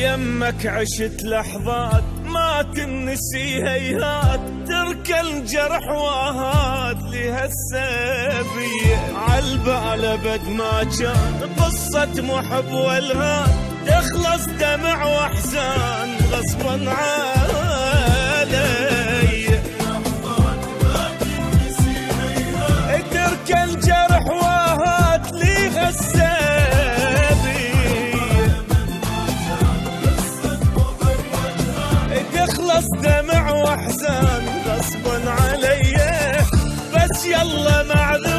يمك عشت لحظات ما تنسي هيهات، ترك الجرح واهات لهالسبية عالبال ابد ما كان قصة محب والهات، تخلص دمع واحزان غصبا علي. ترك الجرح واهات لهالسبية، تخلص دمع واحزان غصبا علي. بس يلا معذور